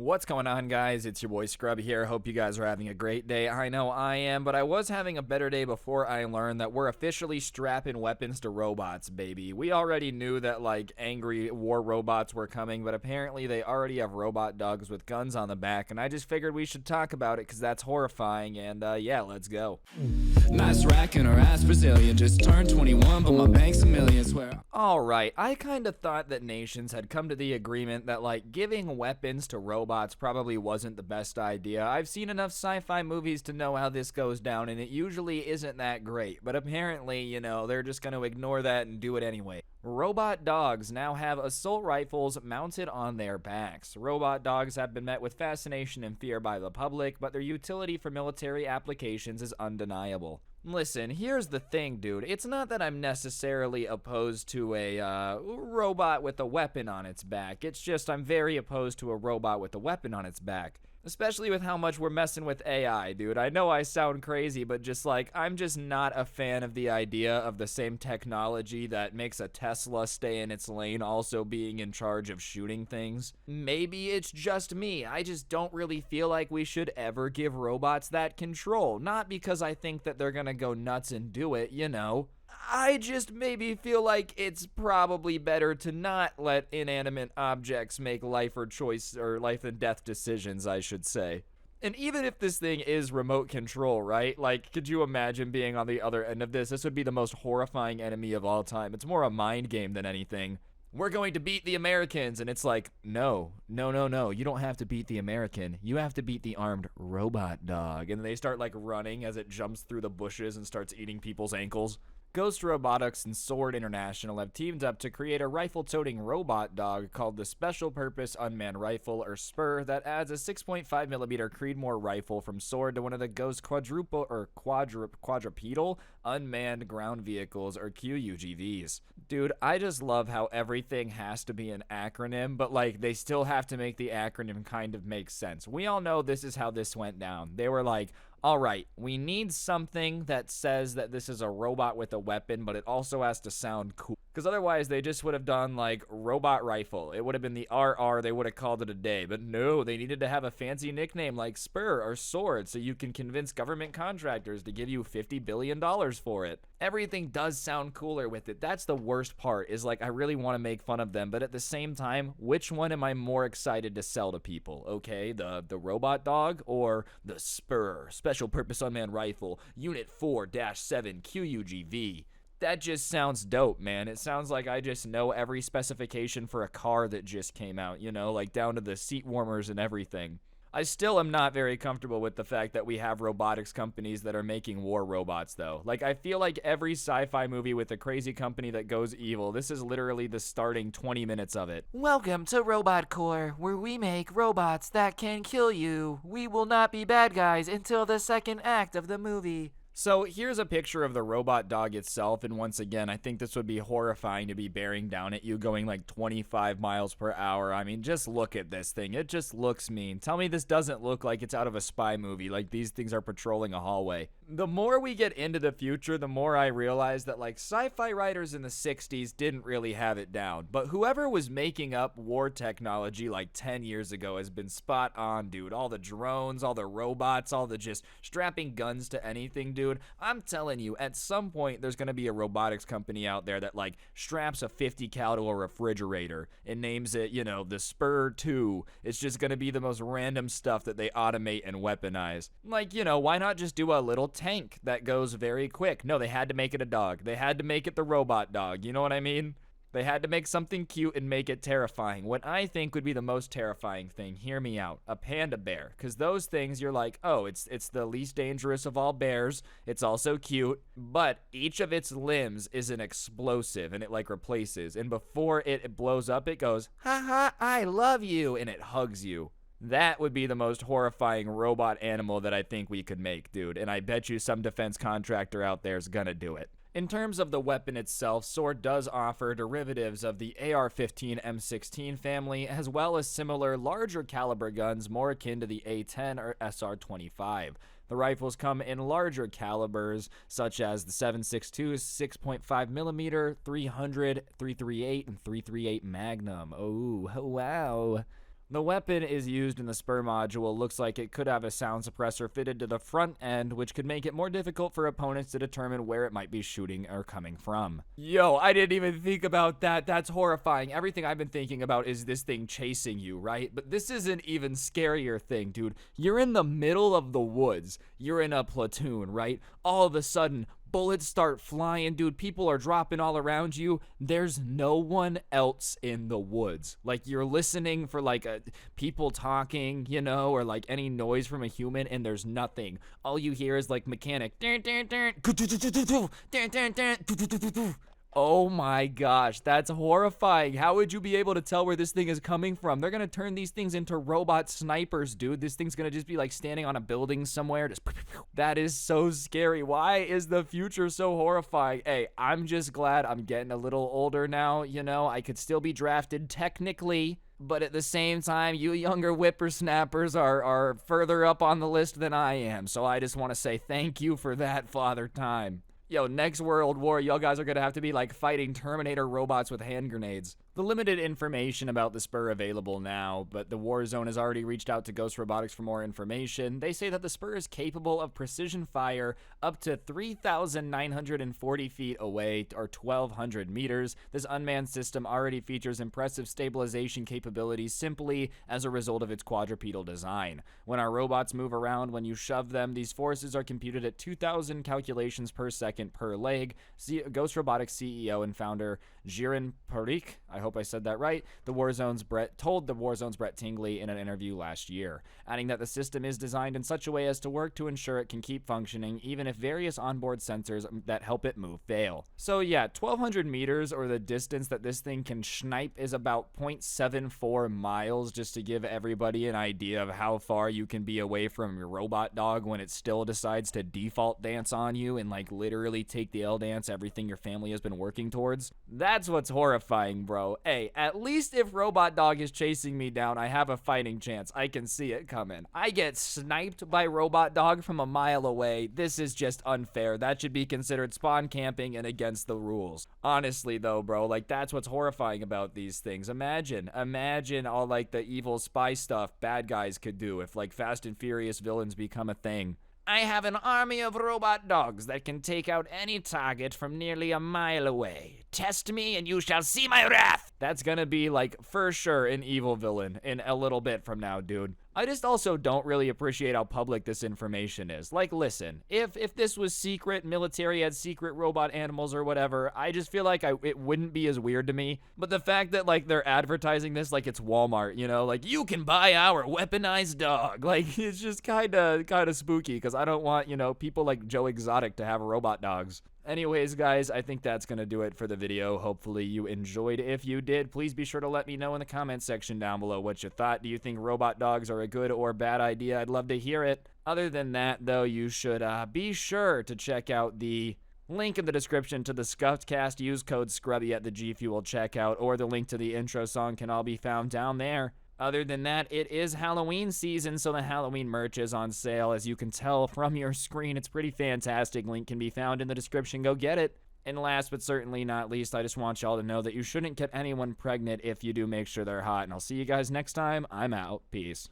What's going on, guys? It's your boy Scrub here. Hope you guys are having a great day. I know I am, but I was having a better day before I learned that we're officially strapping weapons to robots, baby. We already knew that, angry war robots were coming, but apparently they already have robot dogs with guns on the back, and I just figured we should talk about it because that's horrifying, and yeah, let's go. Nice racking her ass Brazilian, just turned 21, but my bank's a million, swear. Alright, I kinda thought that nations had come to the agreement that, giving weapons to robots probably wasn't the best idea. I've seen enough sci-fi movies to know how this goes down, and it usually isn't that great, but apparently, they're just gonna ignore that and do it anyway. Robot dogs now have assault rifles mounted on their backs. Robot dogs have been met with fascination and fear by the public, but their utility for military applications is undeniable. Listen, here's the thing, dude. It's not that I'm necessarily opposed to a robot with a weapon on its back. It's just I'm very opposed to a robot with a weapon on its back. Especially with how much we're messing with AI, dude. I know I sound crazy, but I'm just not a fan of the idea of the same technology that makes a Tesla stay in its lane also being in charge of shooting things. Maybe it's just me. I just don't really feel like we should ever give robots that control. Not because I think that they're gonna go nuts and do it, I just maybe feel like it's probably better to not let inanimate objects make life and death decisions, I should say. And even if this thing is remote control, right? Could you imagine being on the other end of this? This would be the most horrifying enemy of all time. It's more a mind game than anything. We're going to beat the Americans, and it's like, no. You don't have to beat the American. You have to beat the armed robot dog. And they start running as it jumps through the bushes and starts eating people's ankles. Ghost Robotics and Sword International have teamed up to create a rifle-toting robot dog called the Special Purpose Unmanned Rifle, or SPUR, that adds a 6.5mm Creedmoor rifle from Sword to one of the Ghost quadrupedal unmanned ground vehicles, or QUGVs. Dude, I just love how everything has to be an acronym, but they still have to make the acronym kind of make sense. We all know this is how this went down. They were like, alright, we need something that says that this is a robot with a weapon, but it also has to sound cool. Because otherwise, they just would have done, robot rifle. It would have been the RR, they would have called it a day. But no, they needed to have a fancy nickname like SPUR or Sword, so you can convince government contractors to give you $50 billion for it. Everything does sound cooler with it. That's the worst part, is I really want to make fun of them, but at the same time, which one am I more excited to sell to people, okay? The robot dog or the SPUR, Special Purpose Unmanned Rifle, Unit 4-7 QUGV? That just sounds dope, man. It sounds like I just know every specification for a car that just came out, down to the seat warmers and everything. I still am not very comfortable with the fact that we have robotics companies that are making war robots, though. I feel like every sci-fi movie with a crazy company that goes evil, this is literally the starting 20 minutes of it. Welcome to Robot Core, where we make robots that can kill you. We will not be bad guys until the second act of the movie. So here's a picture of the robot dog itself, and once again, I think this would be horrifying to be bearing down at you going 25 miles per hour. I mean, just look at this thing. It just looks mean. Tell me this doesn't look like it's out of a spy movie, these things are patrolling a hallway. The more we get into the future, the more I realize that sci-fi writers in the 60s didn't really have it down, but whoever was making up war technology 10 years ago has been spot on, dude. All the drones, all the robots, all the just strapping guns to anything, dude. I'm telling you, at some point, there's going to be a robotics company out there that, straps a 50 cal to a refrigerator and names it, the SPUR 2. It's just going to be the most random stuff that they automate and weaponize. Why not just do a little tank that goes very quick? No, they had to make it a dog. They had to make it the robot dog. You know what I mean? They had to make something cute and make it terrifying. What I think would be the most terrifying thing, hear me out, a panda bear. Because those things, you're like, oh, it's the least dangerous of all bears. It's also cute. But each of its limbs is an explosive, and it replaces. And before it blows up, it goes, ha ha, I love you, and it hugs you. That would be the most horrifying robot animal that I think we could make, dude. And I bet you some defense contractor out there is gonna do it. In terms of the weapon itself, Sword does offer derivatives of the AR-15 M16 family, as well as similar larger caliber guns more akin to the A-10 or SR-25. The rifles come in larger calibers, such as the 7.62, 6.5mm, 300, 338, and 338 Magnum. Oh, wow. The weapon is used in the SPUR module. Looks like it could have a sound suppressor fitted to the front end, which could make it more difficult for opponents to determine where it might be shooting or coming from. Yo, I didn't even think about that. That's horrifying. Everything I've been thinking about is this thing chasing you, right? But this is an even scarier thing, dude. You're in the middle of the woods. You're in a platoon, right? All of a sudden, bullets start flying, dude. People are dropping all around you. There's no one else in the woods. Like, you're listening for like people talking, you know, or like any noise from a human, and there's nothing. All you hear is like mechanic. Oh my gosh, that's horrifying. How would you be able to tell where this thing is coming from? They're gonna turn these things into robot snipers, dude. This thing's gonna just be like standing on a building somewhere. Just that is so scary. Why is the future so horrifying? Hey, I'm just glad I'm getting a little older now, you know? I could still be drafted technically, but at the same time, you younger whippersnappers are further up on the list than I am. So I just want to say thank you for that, Father Time. Yo, next World War, y'all guys are gonna have to be like fighting Terminator robots with hand grenades. The limited information about the SPUR available now, but the Warzone has already reached out to Ghost Robotics for more information. They say that the SPUR is capable of precision fire up to 3,940 feet away, or 1,200 meters. This unmanned system already features impressive stabilization capabilities simply as a result of its quadrupedal design. When our robots move around when you shove them, these forces are computed at 2,000 calculations per second per leg. Ghost Robotics CEO and founder Jiren Parikh, I hope I said that right, told the Warzone's Brett Tingley in an interview last year, adding that the system is designed in such a way as to work to ensure it can keep functioning even if various onboard sensors that help it move fail. So yeah, 1,200 meters, or the distance that this thing can snipe, is about 0.74 miles, just to give everybody an idea of how far you can be away from your robot dog when it still decides to default dance on you and like literally take the L dance, everything your family has been working towards. That's what's horrifying, bro. Hey, at least if Robot Dog is chasing me down, I have a fighting chance. I can see it coming. I get sniped by Robot Dog from a mile away. This is just unfair. That should be considered spawn camping and against the rules. Honestly, though, bro, like, that's what's horrifying about these things. Imagine all, like, the evil spy stuff bad guys could do if, like, Fast and Furious villains become a thing. I have an army of robot dogs that can take out any target from nearly a mile away. Test me and you shall see my wrath. That's gonna be, like, for sure an evil villain in a little bit from now, dude. I just also don't really appreciate how public this information is. Like, listen, if this was secret, military had secret robot animals or whatever, I just feel like it wouldn't be as weird to me. But the fact that, like, they're advertising this like it's Walmart, you know, like, you can buy our weaponized dog. Like, it's just kind of spooky, because I don't want, you know, people like Joe Exotic to have robot dogs. Anyways, guys, I think that's going to do it for the video. Hopefully you enjoyed. If you did, please be sure to let me know in the comment section down below what you thought. Do you think robot dogs are a good or bad idea? I'd love to hear it. Other than that, though, you should be sure to check out the link in the description to the Scuffed Cast. Use code Scrubae at the G Fuel checkout, or the link to the intro song can all be found down there. Other than that, it is Halloween season, so the Halloween merch is on sale. As you can tell from your screen, it's pretty fantastic. Link can be found in the description. Go get it. And last but certainly not least, I just want y'all to know that you shouldn't get anyone pregnant if you do make sure they're hot. And I'll see you guys next time. I'm out. Peace.